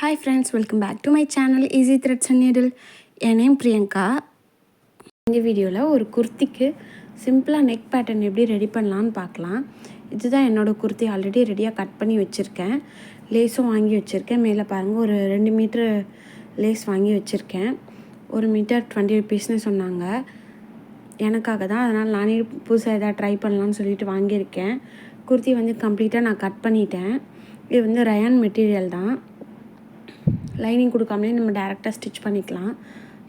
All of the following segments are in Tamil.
Hi friends, welcome back to my channel Easy Threads and Needle. N name Priyanka. இந்த வீடியோவில் ஒரு குர்த்திக்கு சிம்பிளாக நெக் பேட்டர்ன் எப்படி ரெடி பண்ணலான்னு பார்க்கலாம். இதுதான் என்னோடய குர்த்தி. ஆல்ரெடி ரெடியாக கட் பண்ணி வச்சுருக்கேன். லேஸும் வாங்கி வச்சுருக்கேன். மேலே பாருங்கள், ஒரு 2 மீட்ரு லேஸ் வாங்கி வச்சுருக்கேன். 1 மீட்டர் 20 rupeesனு சொன்னாங்க. எனக்காக தான், அதனால் நானே புதுசாக எதாவது ட்ரை பண்ணலான்னு சொல்லிட்டு வாங்கியிருக்கேன். குர்த்தி வந்து கம்ப்ளீட்டாக நான் கட் பண்ணிட்டேன். இது வந்து ரயான் மெட்டீரியல் தான். லைனிங் கொடுக்காமலே நம்ம டேரெக்டாக ஸ்டிச் பண்ணிக்கலாம்.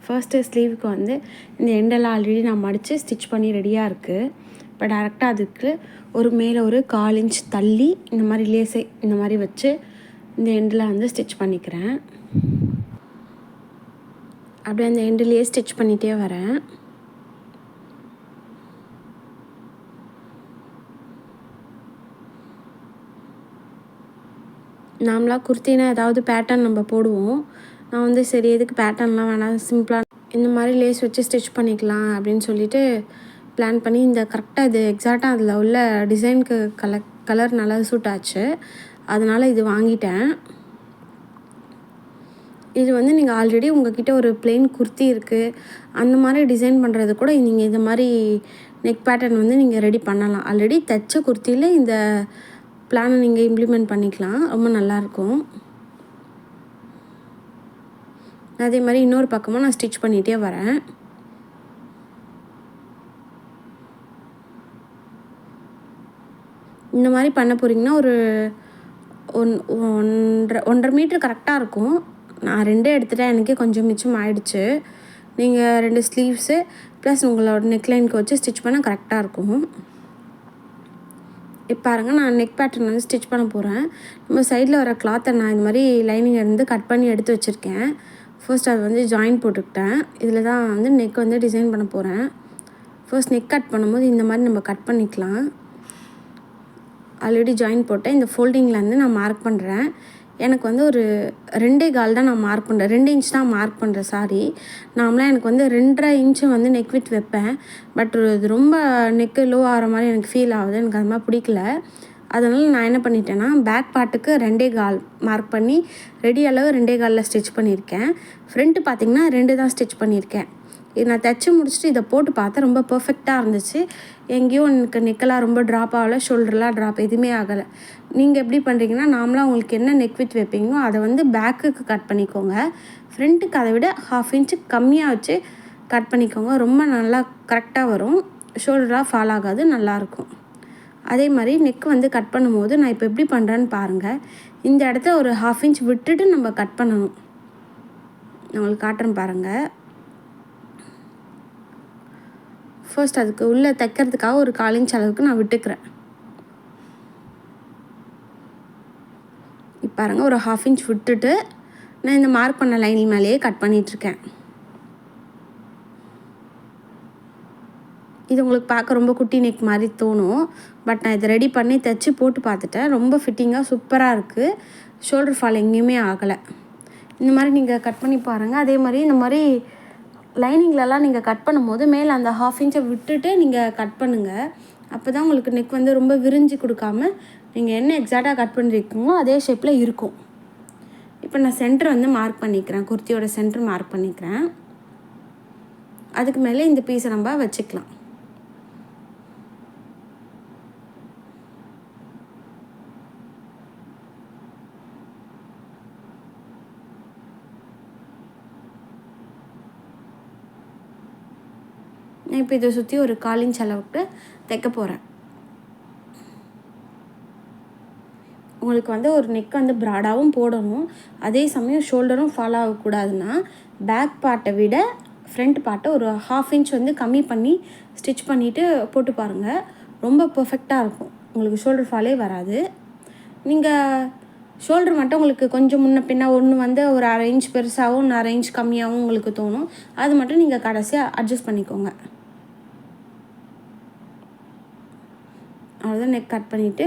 ஃபர்ஸ்ட்டு ஸ்லீவுக்கு வந்து இந்த எண்டெல்லாம் ஆல்ரெடி நான் மடித்து ஸ்டிச் பண்ணி ரெடியாக இருக்குது. இப்போ டேரெக்டாக அதுக்கு மேலே ஒரு 1/4 inch தள்ளி இந்த மாதிரி லேஸை இந்த மாதிரி வச்சு இந்த எண்டில் வந்து ஸ்டிச் பண்ணிக்கிறேன். அப்படியே அந்த எண்டுலேயே ஸ்டிச் பண்ணிகிட்டே வரேன். நாமளாக குர்த்தினா ஏதாவது பேட்டர்ன் நம்ம போடுவோம். நான் வந்து சரி எதுக்கு பேட்டர்ன்லாம் வேணாம், சிம்பிளாக இந்த மாதிரி லேஸ் வச்சு ஸ்டிச் பண்ணிக்கலாம் அப்படின்னு சொல்லிட்டு பிளான் பண்ணி இந்த கரெக்டாக இது எக்ஸாக்டாக அதில் உள்ள டிசைனுக்கு கலர் நல்லா சூட் ஆச்சு. அதனால் இது வாங்கிட்டேன். இது வந்து நீங்கள் ஆல்ரெடி உங்கள்கிட்ட ஒரு பிளெயின் குர்த்தி இருக்குது, அந்த மாதிரி டிசைன் பண்ணுறது கூட நீங்கள் இந்த மாதிரி நெக் பேட்டர்ன் வந்து நீங்கள் ரெடி பண்ணலாம். ஆல்ரெடி தைச்ச குர்த்தியில் இந்த பிளானை நீங்கள் இம்ப்ளிமெண்ட் பண்ணிக்கலாம். ரொம்ப நல்லாயிருக்கும். அதே மாதிரி இன்னொரு பக்கமாக நான் ஸ்டிச் பண்ணிகிட்டே வரேன். இந்த மாதிரி பண்ண போகிறீங்கன்னா ஒரு 1.5 மீட்டர் கரெக்டாக இருக்கும். நான் 2 எடுத்துகிட்டேன், எனக்கே கொஞ்சம் மிச்சம் ஆயிடுச்சு. நீங்கள் 2 ஸ்லீவ்ஸு ப்ளஸ் உங்களோட நெக்லைனுக்கு வச்சு ஸ்டிச் பண்ணால் கரெக்டாக இருக்கும். இப்போ பாருங்கள், நான் நெக் பேட்டர்ன் வந்து ஸ்டிச் பண்ண போகிறேன். நம்ம சைடில் வர கிளாத்தை நான் இந்த மாதிரி லைனிங் இருந்து கட் பண்ணி எடுத்து வச்சுருக்கேன். ஃபர்ஸ்ட் அது வந்து ஜாயின் போட்டுக்கிட்டேன். இதில் தான் வந்து நெக் வந்து டிசைன் பண்ண போகிறேன். ஃபர்ஸ்ட் நெக் கட் பண்ணும்போது இந்த மாதிரி நம்ம கட் பண்ணிக்கலாம். ஆல்ரெடி ஜாயின் போட்டேன். இந்த ஃபோல்டிங்லேருந்து நான் மார்க் பண்ணுறேன். எனக்கு வந்து ஒரு 2.25 தான் நான் மார்க் பண்ணுறேன். 2 inch தான் மார்க் பண்ணுறேன். சாரி, நார்மலாக எனக்கு வந்து 2.5 inch வந்து நெக் வித் வைப்பேன். பட் இது ரொம்ப நெக்கு லோ ஆகிற மாதிரி எனக்கு ஃபீல் ஆகுது. எனக்கு அது மாதிரி பிடிக்கல. அதனால் நான் என்ன பண்ணிட்டேன்னா, பேக் பார்ட்டுக்கு 2.25 மார்க் பண்ணி ரெடி அளவு 2.25 ஸ்டிச் பண்ணியிருக்கேன். ஃப்ரண்ட்டு பார்த்திங்கன்னா 2 தான் ஸ்டிச் பண்ணியிருக்கேன். இது நான் தைச்சி முடிச்சுட்டு இதை போட்டு பார்த்தேன். ரொம்ப பர்ஃபெக்டாக இருந்துச்சு. எங்கேயும் எனக்கு நெக்கெல்லாம் ரொம்ப ட்ராப் ஆகலை, ஷோல்டர்லாம் ட்ராப் எதுவுமே ஆகலை. நீங்கள் எப்படி பண்ணுறீங்கன்னா, நார்மலாக உங்களுக்கு என்ன நெக் வித் வைப்பீங்களோ அதை வந்து பேக்குக்கு கட் பண்ணிக்கோங்க. ஃப்ரண்ட்டுக்கு அதை விட 1/2 inch கம்மியாக வச்சு கட் பண்ணிக்கோங்க. ரொம்ப நல்லா கரெக்டாக வரும். ஷோல்டராக ஃபால் ஆகாது, நல்லாயிருக்கும். அதே மாதிரி நெக் வந்து கட் பண்ணும்போது நான் இப்போ எப்படி பண்ணுறேன்னு பாருங்கள். இந்த இடத்த ஒரு 1/2 inch விட்டுட்டு நம்ம கட் பண்ணணும். நான் உங்களுக்கு காட்டுறேன் பாருங்கள். ஃபர்ஸ்ட் அதுக்கு உள்ளே தைக்கிறதுக்காக ஒரு 1/4 inch அளவுக்கு நான் விட்டுக்கிறேன். இப்போ பாருங்கள், ஒரு 1/2 inch விட்டுட்டு நான் இந்த மார்க் பண்ண லைன் மேலேயே கட் பண்ணிகிட்ருக்கேன். இது உங்களுக்கு பார்க்க ரொம்ப குட்டி நெக் மாதிரி தோணும். பட் நான் இதை ரெடி பண்ணி தைச்சி போட்டு பார்த்துட்டேன். ரொம்ப ஃபிட்டிங்காக சூப்பராக இருக்குது. ஷோல்டர் ஃபால் எங்கேயுமே ஆகலை. இந்த மாதிரி நீங்கள் கட் பண்ணி பாருங்கள். அதே மாதிரி இந்த மாதிரி லைனிங்லலாம் நீங்கள் கட் பண்ணும்போது மேலே அந்த 1/2 inch விட்டுட்டு நீங்கள் கட் பண்ணுங்கள். அப்போ தான் உங்களுக்கு நெக் வந்து ரொம்ப விரிஞ்சு கொடுக்காம நீங்கள் என்ன எக்ஸாக்டாக கட் பண்ணியிருக்கீங்களோ அதே ஷேப்பில் இருக்கும். இப்போ நான் சென்டர் வந்து மார்க் பண்ணிக்கிறேன். குர்த்தியோட சென்டர் மார்க் பண்ணிக்கிறேன். அதுக்கு மேலே இந்த பீஸை நம்ம வச்சுக்கலாம். நான் இப்போ இதை சுற்றி ஒரு 1/4 inch அளவுக்கு தைக்க போகிறேன். உங்களுக்கு வந்து ஒரு நெக் வந்து ப்ராடாகவும் போடணும், அதே சமயம் ஷோல்டரும் ஃபாலோ ஆகக்கூடாதுன்னா பேக் பார்ட்டை விட ஃப்ரண்ட் பார்ட்டை ஒரு 1/2 inch வந்து கம்மி பண்ணி ஸ்டிச் பண்ணிவிட்டு போட்டு பாருங்கள். ரொம்ப பர்ஃபெக்டாக இருக்கும். உங்களுக்கு ஷோல்டர் ஃபாலே வராது. நீங்கள் ஷோல்டர் மட்டும் உங்களுக்கு கொஞ்சம் முன்ன பின்ன ஒன்று வந்து ஒரு 1/2 inch பெருசாகவும் 1/2 inch கம்மியாகவும் உங்களுக்கு தோணும். அது மட்டும் நீங்கள் கடைசியாக அட்ஜஸ்ட் பண்ணிக்கோங்க. அவ்வளோதான். நெக் கட் பண்ணிவிட்டு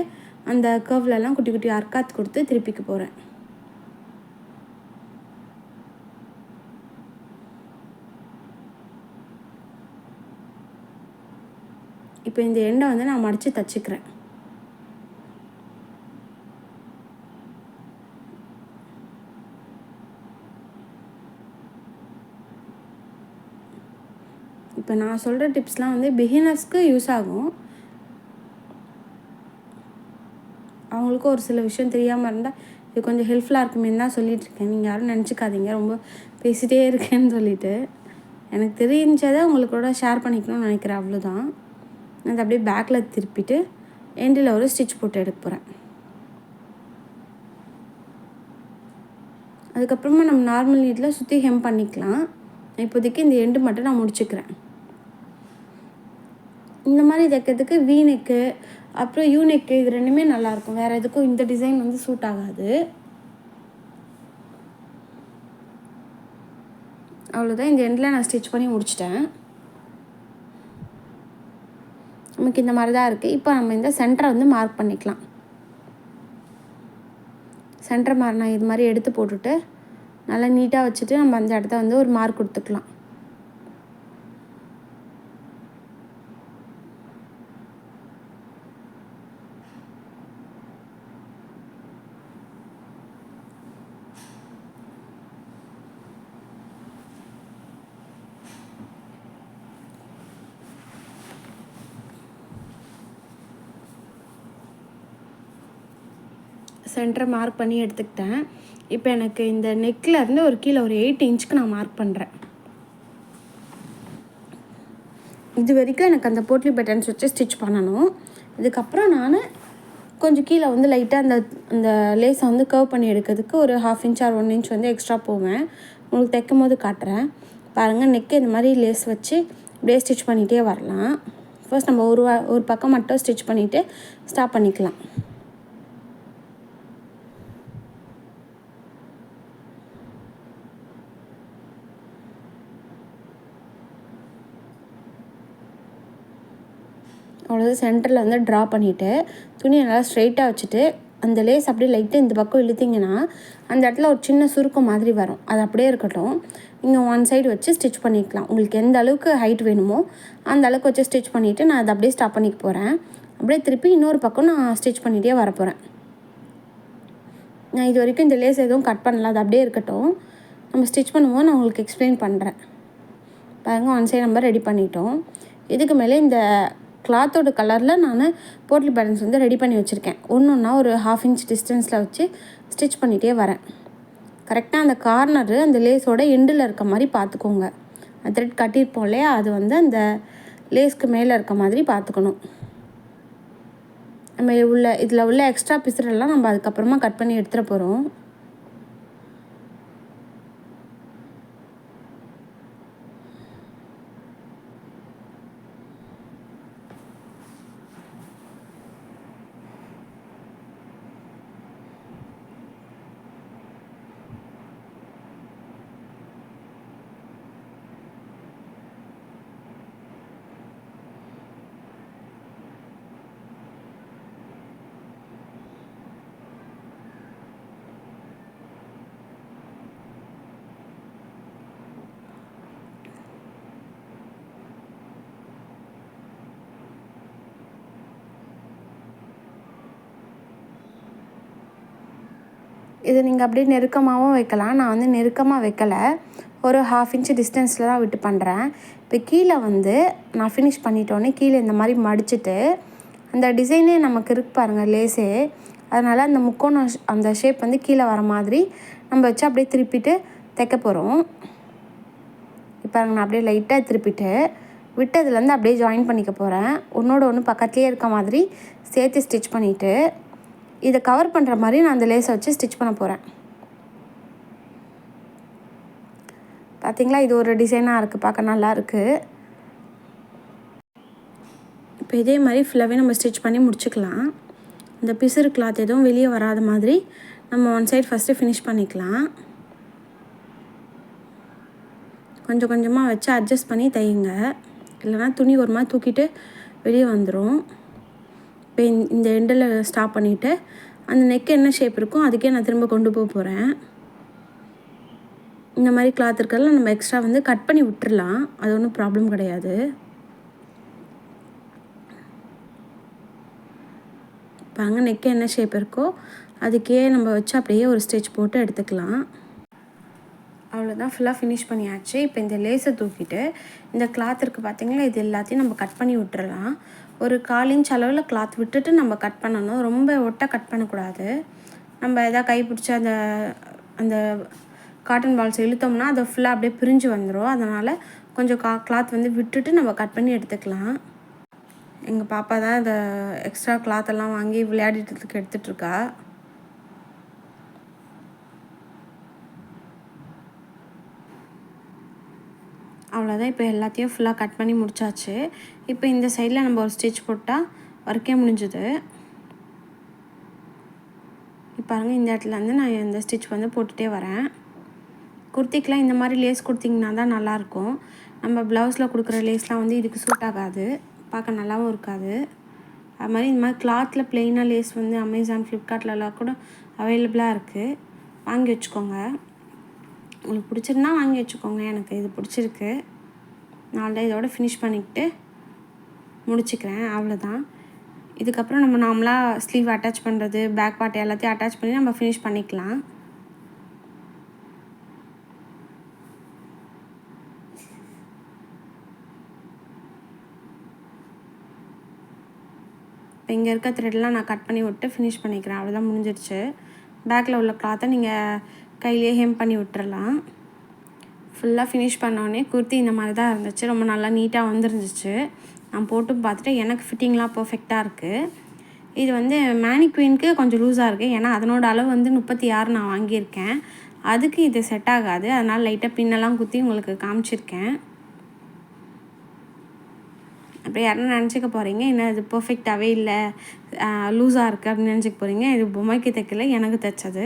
அந்த கர்வ்லலாம் குட்டி குட்டி அர்க்காத் கொடுத்து திருப்பிக்க போகிறேன். இப்போ இந்த எண்டை வந்து நான் மடித்து தைச்சிக்கிறேன். இப்போ நான் சொல்கிற டிப்ஸ்லாம் வந்து பிகினர்ஸ்க்கு யூஸ் ஆகும். அவங்களுக்கும் ஒரு சில விஷயம் தெரியாமல் இருந்தால் இது கொஞ்சம் ஹெல்ப்ஃபுல்லாக இருக்குமேன்னு தான் சொல்லிகிட்ருக்கேன். நீங்கள் யாரும் நினச்சிக்காதீங்க ரொம்ப பேசிகிட்டே இருக்கேன்னு சொல்லிவிட்டு. எனக்கு தெரிஞ்சதை உங்களுக்கூட ஷேர் பண்ணிக்கணும்னு நினைக்கிறேன், அவ்வளோதான். அதை அப்படியே பேக்கில் திருப்பிட்டு எண்டில் ஒரு ஸ்டிச் போட்டு எடுக்க போகிறேன். அதுக்கப்புறமா நம்ம நார்மல் நீட்டில் சுற்றி ஹெம் பண்ணிக்கலாம். இப்போதைக்கு இந்த எண்டு மட்டும் நான் முடிச்சுக்கிறேன். இந்த மாதிரி தைக்கிறதுக்கு வி நெக்கு அப்புறம் யூ நெக்கு இது ரெண்டுமே நல்லாயிருக்கும். வேறு எதுக்கும் இந்த டிசைன் வந்து சூட் ஆகாது. அவ்வளோதான். இந்த எண்டில் நான் ஸ்டிச் பண்ணி முடிச்சிட்டேன். நமக்கு இந்த மாதிரி தான் இருக்குது. இப்போ நம்ம இந்த சென்டரை வந்து மார்க் பண்ணிக்கலாம். சென்டர் மார்க் நான் இது மாதிரி எடுத்து போட்டுட்டு நல்லா நீட்டாக வச்சுட்டு நம்ம அந்த இடத்த வந்து ஒரு மார்க் கொடுத்துக்கலாம். சென்டரை மார்க் பண்ணி எடுத்துக்கிட்டேன். இப்போ எனக்கு இந்த நெக்கில் இருந்து ஒரு கீழே ஒரு 8 இன்ச்சுக்கு நான் மார்க் பண்ணுறேன். இது வரைக்கும் எனக்கு அந்த போட்லி பட்டன்ஸ் வச்சு ஸ்டிச் பண்ணணும். இதுக்கப்புறம் நான் கொஞ்சம் கீழே வந்து லைட்டாக அந்த லேஸை வந்து கர்வ் பண்ணி எடுக்கிறதுக்கு ஒரு 1/2 இன்ச் ஆர் 1 இன்ச் வந்து எக்ஸ்ட்ரா போவேன். உங்களுக்கு தைக்கும் போது காட்டுறேன் பாருங்கள். நெக்கு இந்த மாதிரி லேஸ் வச்சு இப்படியே ஸ்டிச் பண்ணிகிட்டே வரலாம். ஃபர்ஸ்ட் நம்ம ஒரு பக்கம் மட்டும் ஸ்டிச் பண்ணிவிட்டு ஸ்டாப் பண்ணிக்கலாம். அவ்வளோதான். சென்டரில் வந்து ட்ரா பண்ணிவிட்டு துணியை நல்லா ஸ்ட்ரைட்டாக வச்சுட்டு அந்த லேஸ் அப்படியே லைட்டாக இந்த பக்கம் இழுத்திங்கன்னா அந்த இடத்துல ஒரு சின்ன சுருக்கம் மாதிரி வரும். அது அப்படியே இருக்கட்டும். நீங்கள் ஒன் சைடு வச்சு ஸ்டிச் பண்ணிக்கலாம். உங்களுக்கு எந்த அளவுக்கு ஹைட் வேணுமோ அந்த அளவுக்கு வச்சு ஸ்டிச் பண்ணிவிட்டு நான் அதை அப்படியே ஸ்டாப் பண்ணிக்க போகிறேன். அப்படியே திருப்பி இன்னொரு பக்கம் நான் ஸ்டிச் பண்ணிகிட்டே வரப்போகிறேன். நான் இது வரைக்கும் இந்த லேஸ் எதுவும் கட் பண்ணல, அது அப்படியே இருக்கட்டும். நம்ம ஸ்டிச் பண்ணும்போது நான் உங்களுக்கு எக்ஸ்பிளைன் பண்ணுறேன். பாருங்கள், ஒன் சைடு நம்ம ரெடி பண்ணிட்டோம். இதுக்கு மேலே இந்த கிளாத்தோட கலரில் நான் போட்லி பேட்டர்ன்ஸ் வந்து ரெடி பண்ணி வச்சுருக்கேன். ஒன்றா ஒரு 1/2 இன்ச் டிஸ்டன்ஸில் வச்சு ஸ்டிச் பண்ணிகிட்டே வரேன். கரெக்டாக அந்த கார்னரு அந்த லேஸோட எண்டில் இருக்க மாதிரி பார்த்துக்கோங்க. த்ரெட் கட்டியிருப்போம் இல்லையா, அது வந்து அந்த லேஸ்க்கு மேலே இருக்க மாதிரி பார்த்துக்கணும். நம்ம இதில் உள்ள எக்ஸ்ட்ரா பிசுறெல்லாம் நம்ம அதுக்கப்புறமா கட் பண்ணி எடுத்துகிட்டு போகிறோம். இது நீங்கள் அப்படியே நெருக்கமாகவும் வைக்கலாம். நான் வந்து நெருக்கமாக வைக்கலை, ஒரு 1/2 இன்ச் டிஸ்டன்ஸில் தான் விட்டு பண்ணுறேன். இப்போ கீழே வந்து நான் ஃபினிஷ் பண்ணிட்டோன்னே கீழே இந்த மாதிரி மடிச்சுட்டு அந்த டிசைனே நமக்கு இருக்கு பாருங்கள் லேஸே, அதனால் அந்த முக்கோணம் அந்த ஷேப் வந்து கீழே வர மாதிரி நம்ம வச்சு அப்படியே திருப்பிட்டு தைக்க போகிறோம். இப்போ நான் அப்படியே லைட்டாக திருப்பிட்டு விட்டதுலேருந்து அப்படியே ஜாயின் பண்ணிக்க போகிறேன். ஒன்று பக்கத்துலேயே இருக்க மாதிரி சேர்த்து ஸ்டிச் பண்ணிவிட்டு இதை கவர் பண்ணுற மாதிரி நான் அந்த லேஸை வச்சு ஸ்டிச் பண்ண போகிறேன். பார்த்திங்களா, இது ஒரு டிசைனாக இருக்குது, பார்க்க நல்லா இருக்குது. இப்போ இதே மாதிரி ஃபுல்லாகவே நம்ம ஸ்டிச் பண்ணி முடிச்சுக்கலாம். இந்த பிசுறு கிளாத் எதுவும் வெளியே வராத மாதிரி நம்ம ஒன் சைடு ஃபஸ்ட்டு ஃபினிஷ் பண்ணிக்கலாம். கொஞ்சம் கொஞ்சமாக வச்சு அட்ஜஸ்ட் பண்ணி தையுங்க, இல்லைனா துணி ஒரு மாதிரி தூக்கிட்டு வெளியே வந்துடும். இப்போ இந்த எண்டில் ஸ்டாப் பண்ணிவிட்டு அந்த நெக் என்ன ஷேப் இருக்கோ அதுக்கே நான் திரும்ப கொண்டு போகிறேன். இந்த மாதிரி கிளாத் இருக்கிறதுல நம்ம எக்ஸ்ட்ரா வந்து கட் பண்ணி விட்டுறலாம், அது ஒன்றும் ப்ராப்ளம் கிடையாது. இப்போ அங்கே நெக்கு என்ன ஷேப் இருக்கோ அதுக்கே நம்ம வச்சு அப்படியே ஒரு ஸ்டிச் போட்டு எடுத்துக்கலாம். அவ்வளோதான், ஃபுல்லாக ஃபினிஷ் பண்ணியாச்சு. இப்போ இந்த லேஸை தூக்கிட்டு இந்த கிளாத் இருக்குது பார்த்தீங்களா, இது எல்லாத்தையும் நம்ம கட் பண்ணி விட்டுறலாம். ஒரு 1/4 இன்ச் அளவில் கிளாத் விட்டுட்டு நம்ம கட் பண்ணணும். ரொம்ப ஒட்டை கட் பண்ணக்கூடாது. நம்ம எதாவது கை பிடிச்சி அந்த அந்த காட்டன் பால்ஸ் இழுத்தோம்னா அதை ஃபுல்லாக அப்படியே பிரிஞ்சு வந்துடும். அதனால் கொஞ்சம் கிளாத் வந்து விட்டுட்டு நம்ம கட் பண்ணி எடுத்துக்கலாம். எங்கள் பாப்பா தான் இந்த எக்ஸ்ட்ரா கிளாத்தெல்லாம் வாங்கி விளையாடிட்டுருக்கு எடுத்துகிட்ருக்கா. அவ்வளோதான், இப்போ எல்லாத்தையும் ஃபுல்லாக கட் பண்ணி முடிச்சாச்சு. இப்போ இந்த சைடில் நம்ம ஒரு ஸ்டிச் போட்டால் ஒர்க்கே முடிஞ்சுது. இப்போ பாருங்கள், இந்த இடத்துல வந்து நான் இந்த ஸ்டிச் வந்து போட்டுகிட்டே வரேன். குர்த்திக்கெலாம் இந்த மாதிரி லேஸ் கொடுத்திங்கன்னா தான் நல்லாயிருக்கும். நம்ம ப்ளவுஸில் கொடுக்குற லேஸ்லாம் வந்து இதுக்கு சூட் ஆகாது, பார்க்க நல்லாவும் இருக்காது. அது மாதிரி இந்த மாதிரி கிளாத்தில் ப்ளெயினாக லேஸ் வந்து அமேசான், ஃப்ளிப்கார்ட்லலாம் கூட அவைலபிளாக இருக்குது. வாங்கி வச்சுக்கோங்க. உங்களுக்கு பிடிச்சிருந்தா வாங்கி வச்சுக்கோங்க. எனக்கு இது பிடிச்சிருக்கு. நான் இதோட ஃபினிஷ் பண்ணிக்கிட்டு முடிச்சுக்கிறேன். அவ்வளோதான். இதுக்கப்புறம் நம்ம நார்மலாக ஸ்லீவ் அட்டாச் பண்ணுறது, பேக் பார்ட் எல்லாத்தையும் அட்டாச் பண்ணி நம்ம ஃபினிஷ் பண்ணிக்கலாம். இப்போ இங்கே இருக்க த்ரெட்லாம் நான் கட் பண்ணி விட்டு ஃபினிஷ் பண்ணிக்கிறேன். அவ்வளோதான், முடிஞ்சிடுச்சு. பேக்கில் உள்ள கிளாத்தை நீங்கள் கையிலேயே ஹெம் பண்ணி விட்டுறலாம். ஃபுல்லாக ஃபினிஷ் பண்ணோடனே குர்த்தி இந்த மாதிரி தான் இருந்துச்சு. ரொம்ப நல்லா நீட்டாக வந்துருந்துச்சு. நான் போட்டும் பார்த்துட்டு எனக்கு ஃபிட்டிங்லாம் பர்ஃபெக்டாக இருக்குது. இது வந்து மேனிக்வீனுக்கு கொஞ்சம் லூஸாக இருக்குது. ஏன்னா அதனோட அளவு வந்து 36 நான் வாங்கியிருக்கேன். அதுக்கு இது செட் ஆகாது. அதனால் லைட்டாக பின்னெல்லாம் குத்தி உங்களுக்கு காமிச்சிருக்கேன். அப்படி யாரும் நினச்சிக்க போகிறீங்க, என்ன இது பர்ஃபெக்டாகவே இல்லை, லூஸாக இருக்குது அப்படின்னு நினச்சிக்க போகிறீங்க. இது பொம்மைக்கு தைக்கல, எனக்கு தைச்சது.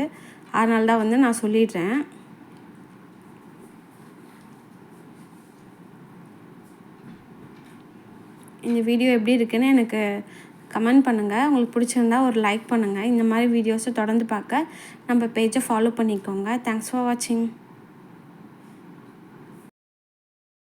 அதனால தான் வந்து நான் சொல்லிடுறேன். இந்த வீடியோ எப்படி இருக்குன்னு எனக்கு கமெண்ட் பண்ணுங்கள். உங்களுக்கு பிடிச்சிருந்தா ஒரு லைக் பண்ணுங்கள். இந்த மாதிரி வீடியோஸை தொடர்ந்து பார்க்க நம்ம பேஜை ஃபாலோ பண்ணிக்கோங்க. தேங்க்ஸ் ஃபார் வாட்சிங்.